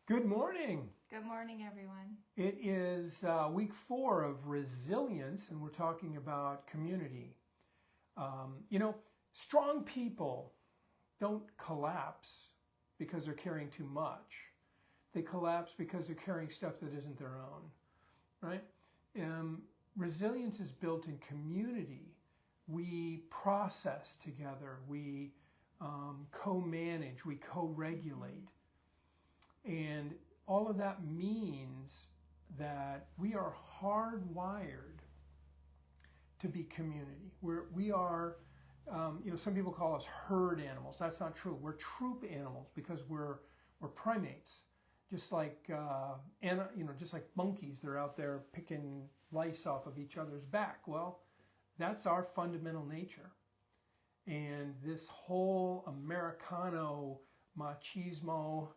Good morning. Good morning, everyone. It is week 4 of resilience, and we're talking about community. Strong people don't collapse because they're carrying too much. They collapse because they're carrying stuff that isn't their own, right? Resilience is built in community. We process together. We co-manage. We co-regulate. And all of that means that we are hardwired to be community. We are, some people call us herd animals. That's not true. We're troop animals because we're primates. Just like just like monkeys, they're out there picking lice off of each other's back. Well, that's our fundamental nature. And this whole Americano machismo,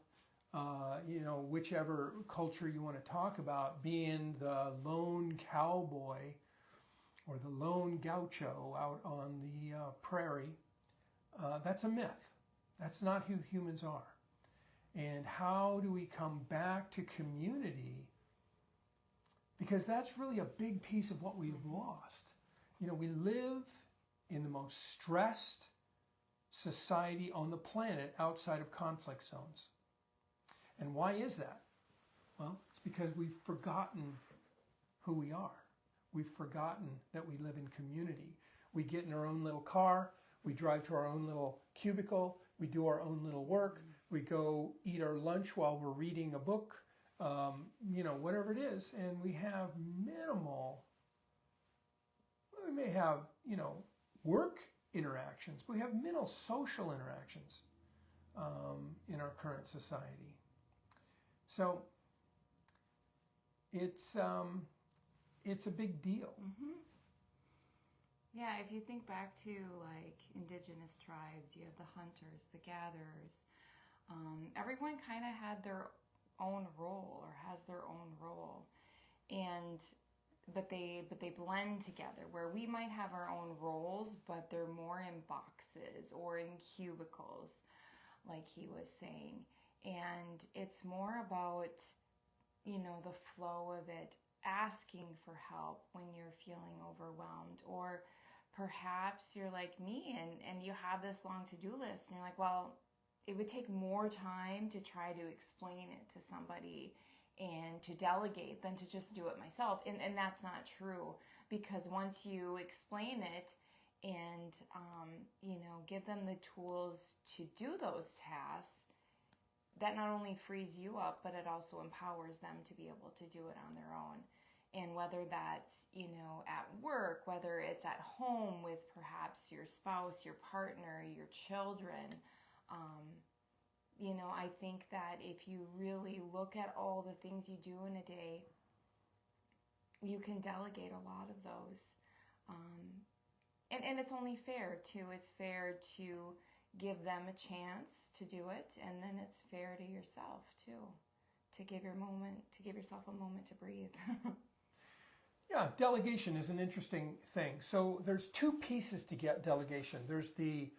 whichever culture you want to talk about, being the lone cowboy or the lone gaucho out on the prairie, that's a myth. That's not who humans are. And how do we come back to community? Because that's really a big piece of what we've lost. We live in the most stressed society on the planet outside of conflict zones. And why is that? Well, it's because we've forgotten who we are. We've forgotten that we live in community. We get in our own little car, we drive to our own little cubicle, we do our own little work, we go eat our lunch while we're reading a book, whatever it is, and we have minimal, we may have, work interactions, but we have minimal social interactions in our current society. So it's a big deal. Mm-hmm. Yeah, if you think back to like indigenous tribes, you have the hunters, the gatherers. Everyone kind of had their own role or has their own role, but they blend together. Where we might have our own roles, but they're more in boxes or in cubicles, like he was saying. And it's more about, the flow of it, asking for help when you're feeling overwhelmed. Or perhaps you're like me and you have this long to-do list and you're like, well, it would take more time to try to explain it to somebody and to delegate than to just do it myself. And that's not true, because once you explain it and, give them the tools to do those tasks, that not only frees you up, but it also empowers them to be able to do it on their own. And whether that's, at work, whether it's at home with perhaps your spouse, your partner, your children, I think that if you really look at all the things you do in a day, you can delegate a lot of those. And it's only fair, too. It's fair to give them a chance to do it, and then it's fair to yourself too, to give yourself a moment to breathe. Yeah, delegation is an interesting thing. So there's two pieces to get delegation. There's the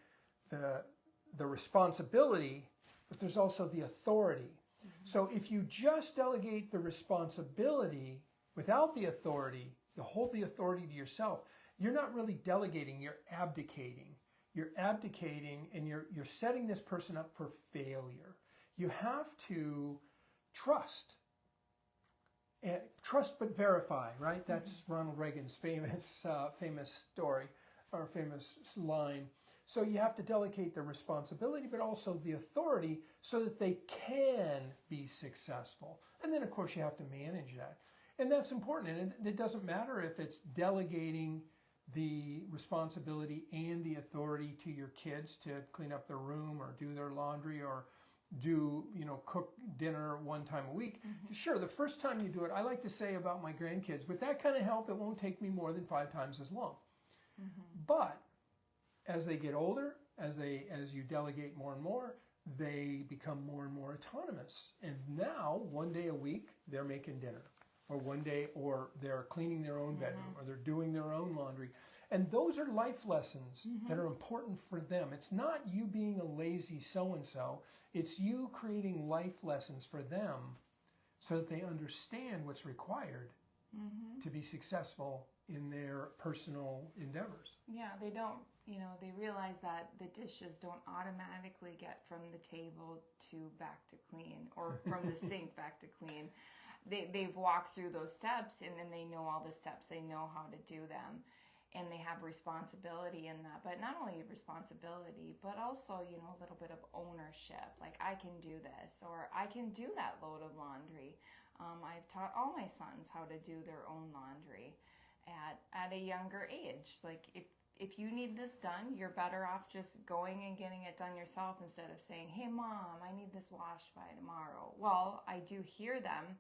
responsibility, but there's also the authority. Mm-hmm. So if you just delegate the responsibility without the authority, you hold the authority to yourself, you're not really delegating, you're abdicating. You're abdicating and you're setting this person up for failure. You have to trust. Trust but verify, right? That's Ronald Reagan's famous story or famous line. So you have to delegate the responsibility but also the authority so that they can be successful. And then of course you have to manage that. And that's important. And it doesn't matter if it's delegating the responsibility and the authority to your kids to clean up their room or do their laundry or cook dinner one time a week. Mm-hmm. Sure, the first time you do it, I like to say about my grandkids, with that kind of help, it won't take me more than 5 times as long. Mm-hmm. But as they get older, as you delegate more and more, they become more and more autonomous. And now, one day a week, they're making dinner. or one day, or they're cleaning their own bedroom, or they're doing their own laundry. And those are life lessons that are important for them. It's not you being a lazy so-and-so. It's you creating life lessons for them so that they understand what's required to be successful in their personal endeavors. Yeah, they don't, they realize that the dishes don't automatically get from the table to back to clean, or from the sink back to clean. They've walked through those steps, and then they know all the steps. They know how to do them, and they have responsibility in that. But not only responsibility, but also, a little bit of ownership. Like, I can do this, or I can do that load of laundry. I've taught all my sons how to do their own laundry at a younger age. Like, if you need this done, you're better off just going and getting it done yourself, instead of saying, hey, Mom, I need this washed by tomorrow. Well, I do hear them,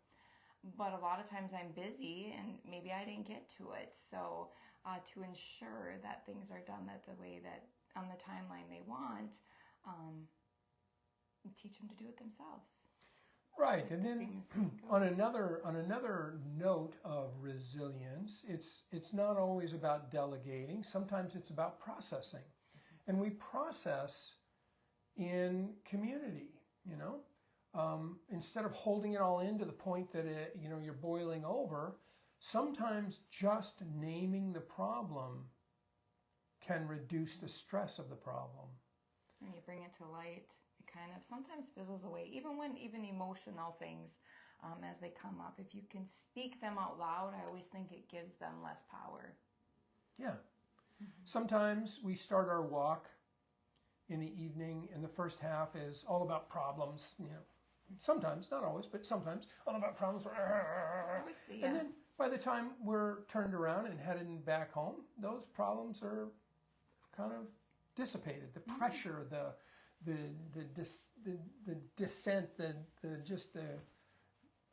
but a lot of times I'm busy and maybe I didn't get to it. So to ensure that things are done the way that on the timeline they want, teach them to do it themselves. Right, and then on another note of resilience, it's not always about delegating. Sometimes it's about processing, and we process in community. Instead of holding it all in to the point that you're boiling over. Sometimes just naming the problem can reduce the stress of the problem. And you bring it to light. Kind of sometimes fizzles away, even emotional things as they come up. If you can speak them out loud, I always think it gives them less power. Yeah. Sometimes we start our walk in the evening, and the first half is all about problems. Sometimes, not always, but sometimes all about problems. I would say, yeah. And then by the time we're turned around and headed back home, those problems are kind of dissipated. The pressure, the descent, the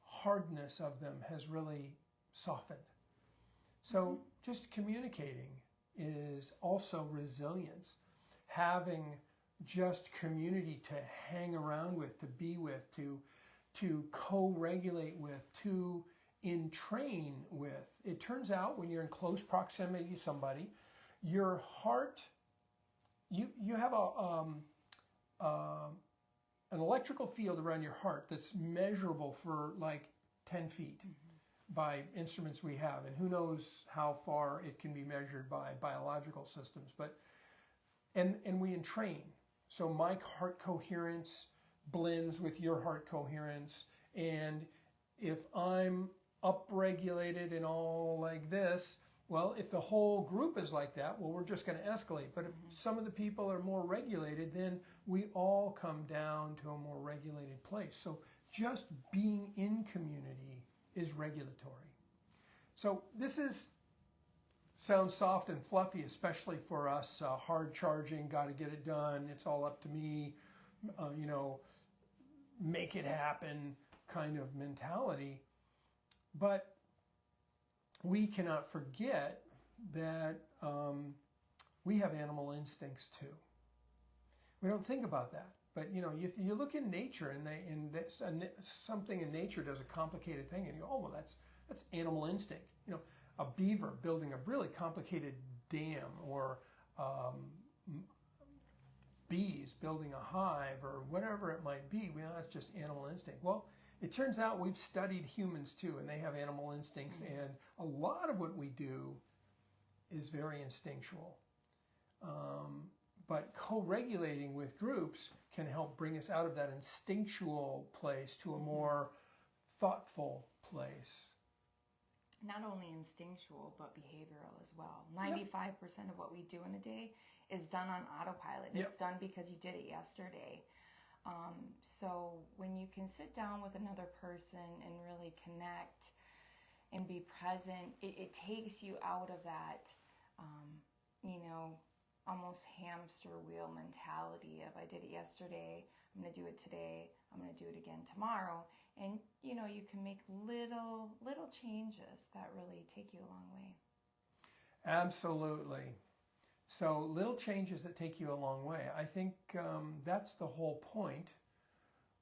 hardness of them has really softened. So just communicating is also resilience. Having just community to hang around with, to be with, to co-regulate with, to entrain with. It turns out when you're in close proximity to somebody, your heart, you have an electrical field around your heart that's measurable for like 10 feet by instruments we have, and who knows how far it can be measured by biological systems. But and we entrain. So my heart coherence blends with your heart coherence, and if I'm upregulated and all like this, well, if the whole group is like that, well, we're just going to escalate. But if some of the people are more regulated, then we all come down to a more regulated place. So just being in community is regulatory. So this sounds soft and fluffy, especially for us, hard charging, got to get it done, it's all up to me, make it happen kind of mentality. But we cannot forget that we have animal instincts too. We don't think about that, but you look in nature, and something in nature does a complicated thing, and you go, oh, well, that's animal instinct. A beaver building a really complicated dam, or bees building a hive, or whatever it might be. That's just animal instinct. Well, it turns out we've studied humans too, and they have animal instincts, and a lot of what we do is very instinctual. But co-regulating with groups can help bring us out of that instinctual place to a more thoughtful place. Not only instinctual, but behavioral as well. 95% of what we do in a day is done on autopilot. It's done because you did it yesterday. So when you can sit down with another person and really connect and be present, it takes you out of that, almost hamster wheel mentality of I did it yesterday, I'm going to do it today, I'm going to do it again tomorrow. And, you can make little changes that really take you a long way. Absolutely. So little changes that take you a long way. I think that's the whole point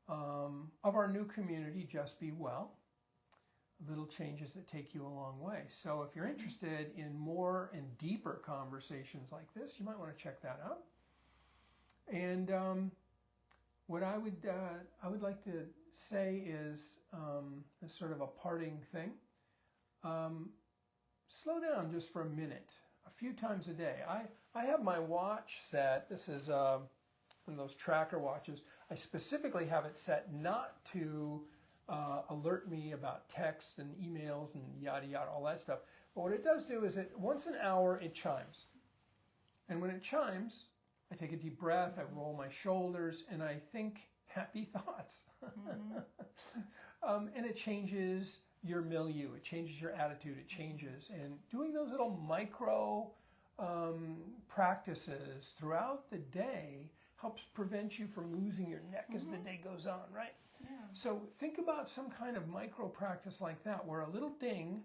of our new community, Just Be Well. little changes that take you a long way. So if you're interested in more and deeper conversations like this, you might want to check that out. And what I would like to say is, as sort of a parting thing, slow down just for a minute, a few times a day. I have my watch set. This is one of those tracker watches. I specifically have it set not to alert me about text and emails and yada yada, all that stuff. But what it does do is once an hour it chimes. And when it chimes, I take a deep breath, I roll my shoulders, and I think happy thoughts. And it changes your milieu, it changes your attitude, it changes. And doing those little micro practices throughout the day helps prevent you from losing your neck as the day goes on, right? Yeah. So think about some kind of micro practice like that where a little ding,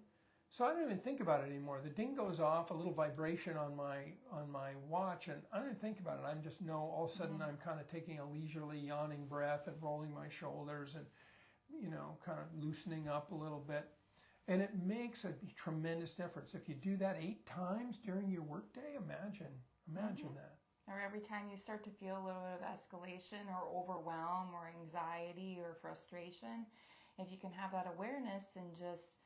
so I don't even think about it anymore. The ding goes off, a little vibration on my watch, and I don't even think about it. I just know all of a sudden I'm kind of taking a leisurely yawning breath and rolling my shoulders and, kind of loosening up a little bit. And it makes a tremendous difference. If you do that 8 times during your workday, imagine that. Or every time you start to feel a little bit of escalation or overwhelm or anxiety or frustration, if you can have that awareness and just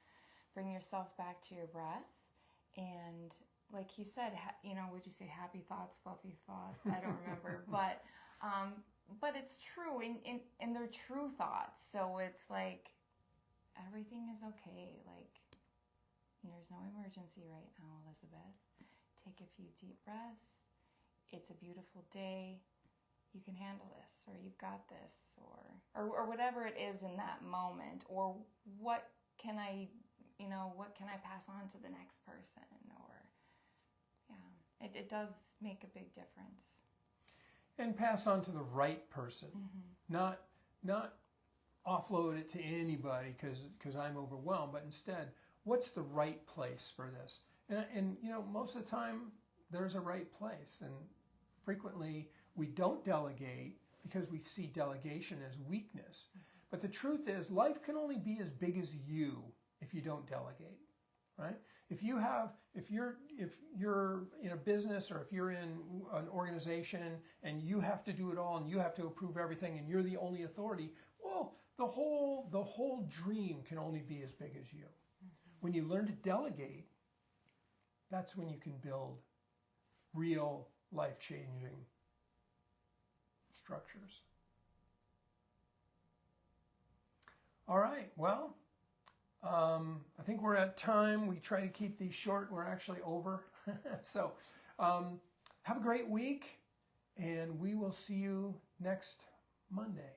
bring yourself back to your breath. And like he said, would you say happy thoughts, fluffy thoughts? I don't remember. But it's true, and they're true thoughts. So it's like, everything is okay. Like, there's no emergency right now, Elizabeth. Take a few deep breaths. It's a beautiful day. You can handle this, or you've got this, or whatever it is in that moment, or what can I pass on to the next person, it does make a big difference. And pass on to the right person, not offload it to anybody because I'm overwhelmed, but instead, what's the right place for this? And most of the time, there's a right place, and frequently we don't delegate because we see delegation as weakness. But the truth is, life can only be as big as you if you don't delegate, right? If you're in a business, or if you're in an organization and you have to do it all and you have to approve everything and you're the only authority, well, the whole dream can only be as big as you. When you learn to delegate, that's when you can build real life-changing structures. All right, well, I think we're at time. We try to keep these short. We're actually over. So have a great week, and we will see you next Monday.